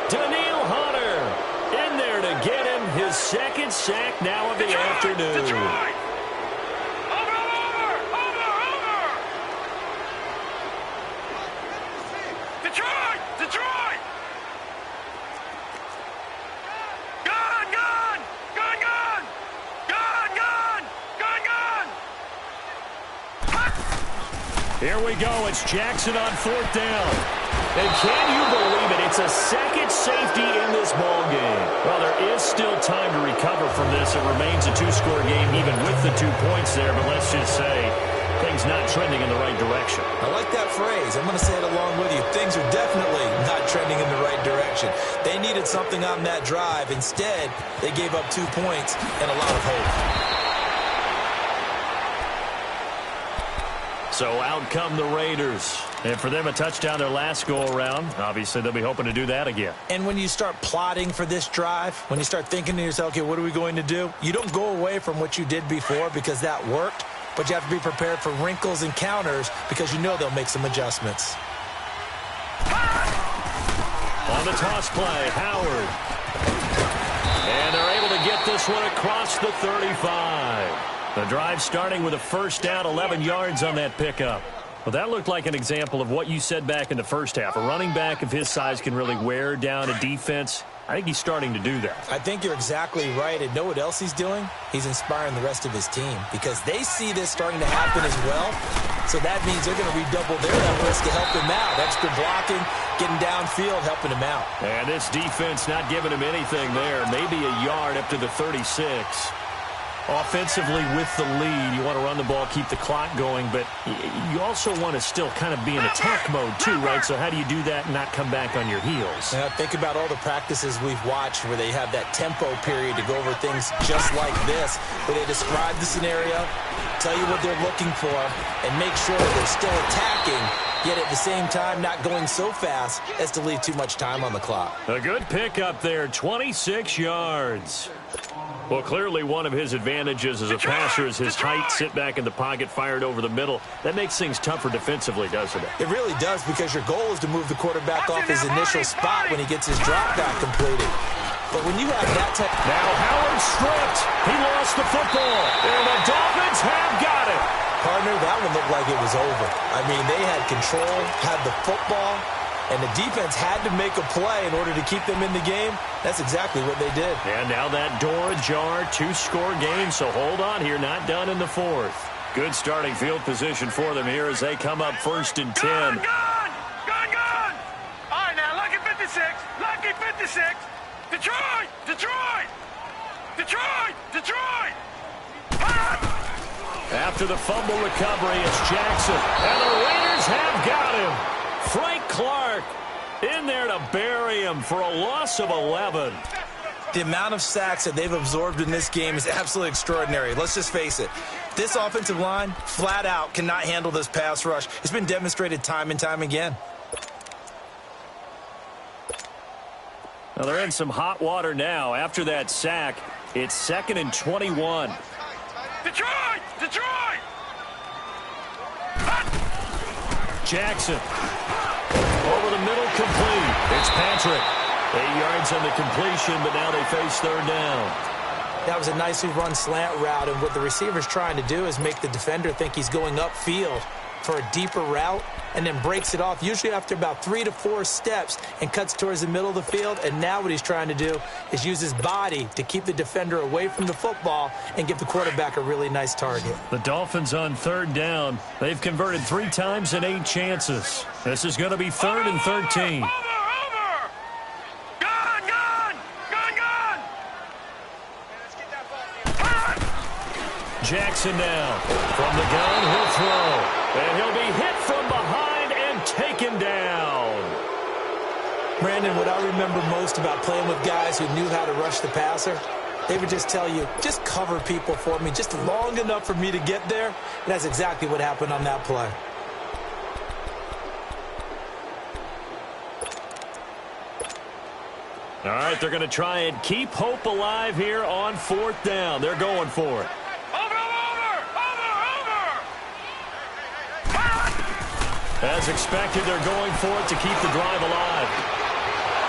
Daniil Hunter in there to get him his 2nd sack now of the afternoon. Detroit. Detroit! Gun, gun! Gun, gun! Gun, gun! Gun, gun! Here we go. It's Jackson on 4th down. And can you believe it? It's a 2nd safety in this ball game. Well, there is still time to recover from this. It remains a 2-score game even with the 2 points there, but let's just say things not trending in the right direction. I like that phrase. I'm going to say it along with you. Things are definitely not trending in the right direction. They needed something on that drive. Instead, they gave up 2 points and a lot of hope. So out come the Raiders. And for them, a touchdown their last go-around. Obviously, they'll be hoping to do that again. And when you start plotting for this drive, when you start thinking to yourself, okay, what are we going to do? You don't go away from what you did before because that worked. But you have to be prepared for wrinkles and counters because you know they'll make some adjustments. On the toss play, Howard. And they're able to get this one across the 35. The drive starting with a 1st down, 11 yards on that pickup. Well, that looked like an example of what you said back in the first half. A running back of his size can really wear down a defense. I think he's starting to do that. I think you're exactly right. And know what else he's doing? He's inspiring the rest of his team because they see this starting to happen as well. So that means they're going to redouble their efforts to help him out. Extra blocking, getting downfield, helping him out. And this defense not giving him anything there. Maybe a yard up to the 36. Offensively with the lead, you want to run the ball, keep the clock going, but you also want to still kind of be in attack mode too, right? So how do you do that and not come back on your heels? Now, think about all the practices we've watched where they have that tempo period to go over things just like this, where they describe the scenario, tell you what they're looking for, and make sure that they're still attacking, yet at the same time not going so fast as to leave too much time on the clock. A good pickup there, 26 yards. Well, clearly one of his advantages as a passer is his height, sit back in the pocket, fired over the middle. That makes things tougher defensively, doesn't it? It really does, because your goal is to move the quarterback off his initial spot when he gets his drop back completed. But when you have that type... Now Howard stripped. He lost the football. And the Dolphins have got it. Partner, that one looked like it was over. I mean, they had control, had the football, and the defense had to make a play in order to keep them in the game. That's exactly what they did. And now that door ajar, two-score game, so hold on here, not done in the fourth. Good starting field position for them here as they come up 1st and 10. Gun! All right, now, lucky 56. Lucky 56. Detroit! Detroit! Detroit! Detroit! After the fumble recovery, it's Jackson. And the Raiders have got him. Frank Clark in there to bury him for a loss of 11. The amount of sacks that they've absorbed in this game is absolutely extraordinary. Let's just face it. This offensive line, flat out, cannot handle this pass rush. It's been demonstrated time and time again. Now they're in some hot water now. After that sack, it's 2nd and 21. Detroit! Detroit! Jackson. Over the middle, complete. It's Patrick. 8 yards on the completion, but now they face 3rd down. That was a nicely run slant route, and what the receiver's trying to do is make the defender think he's going upfield for a deeper route, and then breaks it off, usually after about 3 to 4 steps, and cuts towards the middle of the field. And now what he's trying to do is use his body to keep the defender away from the football and give the quarterback a really nice target. The Dolphins on 3rd down. They've converted 3 times in 8 chances. This is going to be 3rd and 13. Over! Gun! Jackson now. From the gun, he'll throw. And he'll be hit from behind and taken down. Brandon, what I remember most about playing with guys who knew how to rush the passer, they would just tell you, just cover people for me, just long enough for me to get there. And that's exactly what happened on that play. All right, they're going to try and keep hope alive here on 4th down. They're going for it. As expected, they're going for it to keep the drive alive.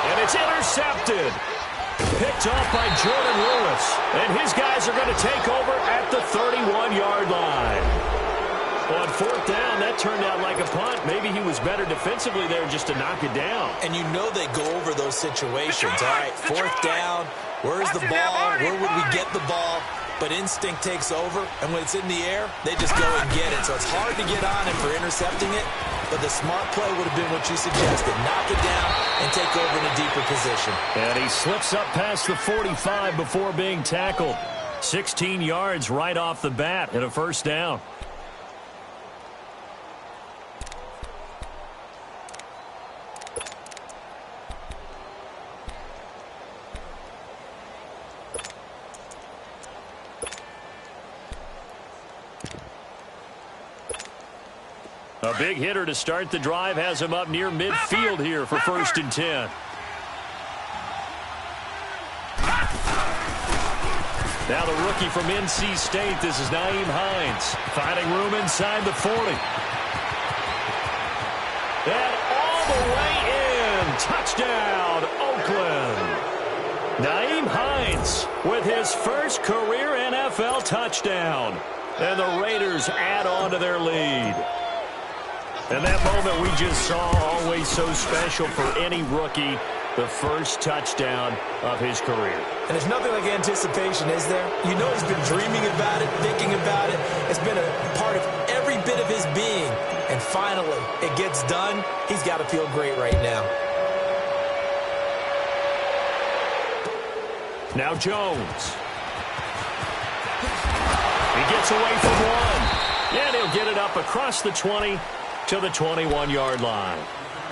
And it's intercepted. Picked off by Jordan Lewis. And his guys are going to take over at the 31-yard line. On 4th down, that turned out like a punt. Maybe he was better defensively there just to knock it down. And you know they go over those situations. All right, 4th down. Where's the ball? Where would we get the ball? But instinct takes over, and when it's in the air, they just go and get it. So it's hard to get on him for intercepting it, but the smart play would have been what you suggested. Knock it down and take over in a deeper position. And he slips up past the 45 before being tackled. 16 yards right off the bat and a 1st down. A big hitter to start the drive has him up near midfield here for 1st and 10. Now the rookie from NC State, this is Nyheim Hines, finding room inside the 40. And all the way in. Touchdown, Oakland. Nyheim Hines with his first career NFL touchdown. And the Raiders add on to their lead. And that moment we just saw, always so special for any rookie, the first touchdown of his career. And there's nothing like anticipation, is there? You know he's been dreaming about it, thinking about it. It's been a part of every bit of his being. And finally, it gets done. He's got to feel great right now. Now Jones. He gets away from one. And he'll get it up across the 20 to the 21-yard line.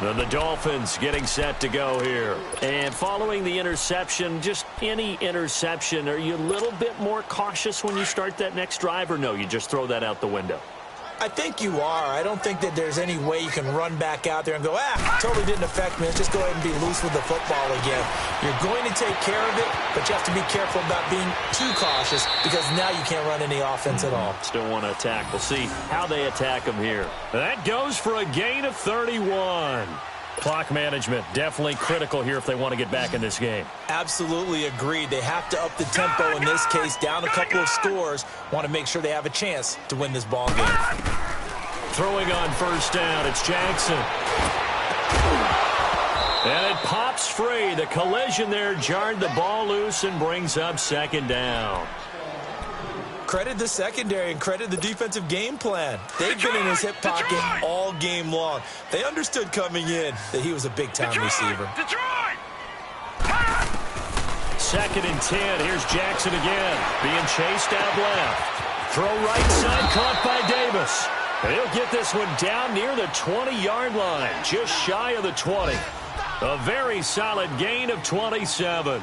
Then the Dolphins getting set to go here. And following the interception, just any interception, are you a little bit more cautious when you start that next drive, or no, you just throw that out the window? I think you are. I don't think that there's any way you can run back out there and go, totally didn't affect me. Let's just go ahead and be loose with the football again. You're going to take care of it, but you have to be careful about being too cautious because now you can't run any offense at all. Still want to attack. We'll see how they attack him here. That goes for a gain of 31. Clock management, definitely critical here if they want to get back in this game. Absolutely agreed. They have to up the tempo in this case, down a couple of scores. Want to make sure they have a chance to win this ball game. Throwing on first down, it's Jackson. And it pops free. The collision there jarred the ball loose and brings up second down. Credit the secondary and credit the defensive game plan. They've been in his hip pocket all game long. They understood coming in that he was a big-time receiver. Second and 10. Here's Jackson again. Being chased out left. Throw right side, caught by Davis. And he'll get this one down near the 20-yard line, just shy of the 20. A very solid gain of 27.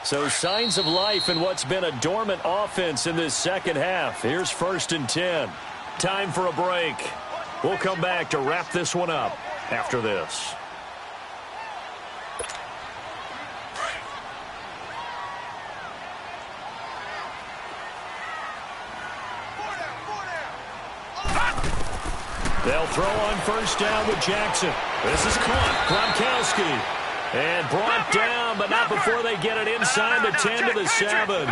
So signs of life in what's been a dormant offense in this second half. Here's first and 10. Time for a break. We'll come back to wrap this one up after this. They'll throw on first down with Jackson. This is caught. Gronkowski. And brought down, but not before they get it inside the 10 to the 7.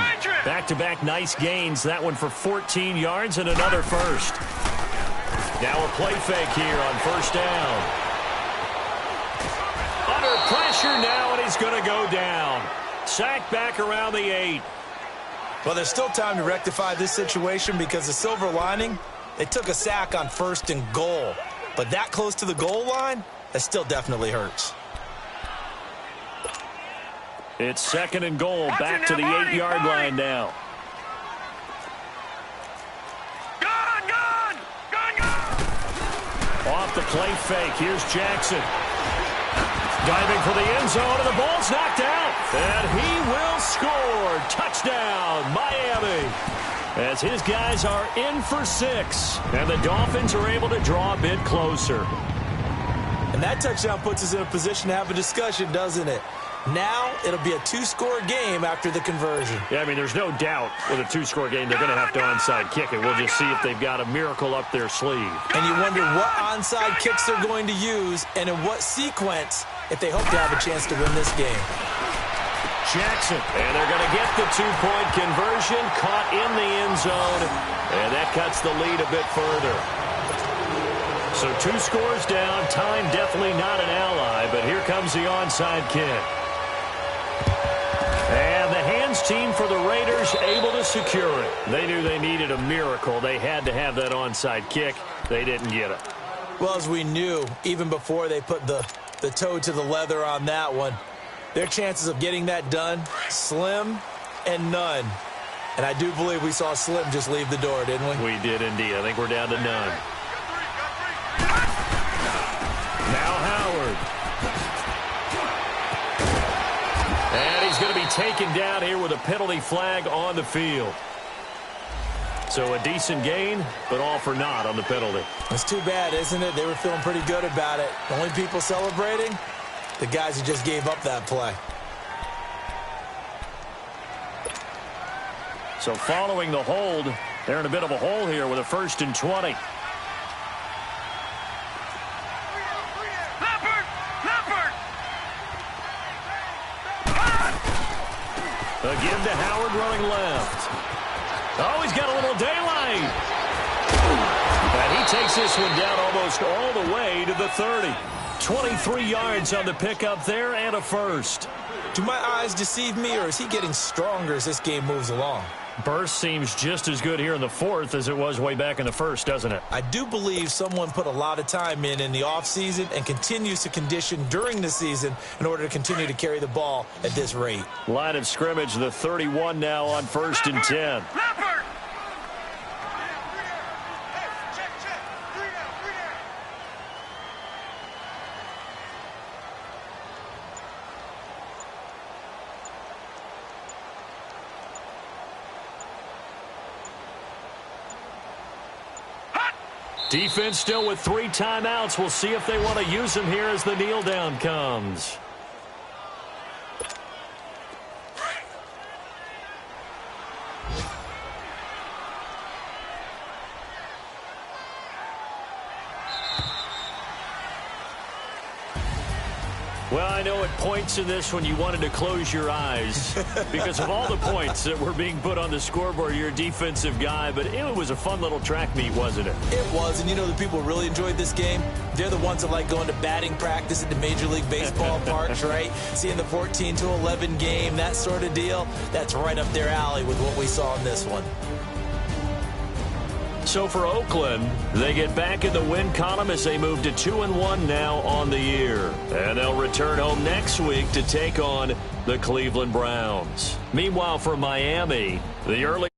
Back-to-back nice gains. That one for 14 yards and another first. Now a play fake here on first down. Under pressure now, and he's going to go down. Sacked back around the 8. Well, there's still time to rectify this situation because the silver lining, they took a sack on first and goal. But that close to the goal line, that still definitely hurts. It's second and goal, back to the 8-yard line now. Off the play fake, here's Jackson. Diving for the end zone, and the ball's knocked out. And he will score. Touchdown, Miami. As his guys are in for 6. And the Dolphins are able to draw a bit closer. And that touchdown puts us in a position to have a discussion, doesn't it? Now it'll be a 2-score game after the conversion. Yeah, I mean, there's no doubt with a 2-score game they're going to have to onside kick it. We'll just see if they've got a miracle up their sleeve. And you wonder what onside kicks they're going to use and in what sequence if they hope to have a chance to win this game. Jackson, and they're going to get the 2-point conversion, caught in the end zone, and that cuts the lead a bit further. So 2 scores down, time definitely not an ally, but here comes the onside kick. And the hands team for the Raiders able to secure it. They knew they needed a miracle. They had to have that onside kick. They didn't get it. Well, as we knew, even before they put the toe to the leather on that one, their chances of getting that done, slim and none. And I do believe we saw Slim just leave the door, didn't we? We did indeed. I think we're down to none. Now Howard. And he's going to be taken down here with a penalty flag on the field. So a decent gain, but all for naught on the penalty. It's too bad, isn't it? They were feeling pretty good about it. The only people celebrating, the guys who just gave up that play. So following the hold, they're in a bit of a hole here with a 1st and 20. A give to Howard running left. Oh, he's got a little daylight. And he takes this one down almost all the way to the 30. 23 yards on the pickup there and a first. Do my eyes deceive me, or is he getting stronger as this game moves along? Burst seems just as good here in the fourth as it was way back in the first, doesn't it? I do believe someone put a lot of time in the offseason and continues to condition during the season in order to continue to carry the ball at this rate. Line of scrimmage, the 31 now on 1st and 10. Defense still with 3 timeouts. We'll see if they want to use them here as the kneel down comes. Well, I know at points in this when you wanted to close your eyes because of all the points that were being put on the scoreboard. You're a defensive guy, but it was a fun little track meet, wasn't it? It was, and you know the people who really enjoyed this game? They're the ones that like going to batting practice at the Major League Baseball parks, right? Seeing the 14-11 game, that sort of deal. That's right up their alley with what we saw in this one. So for Oakland, they get back in the win column as they move to 2-1 now on the year. And they'll return home next week to take on the Cleveland Browns. Meanwhile, for Miami, the early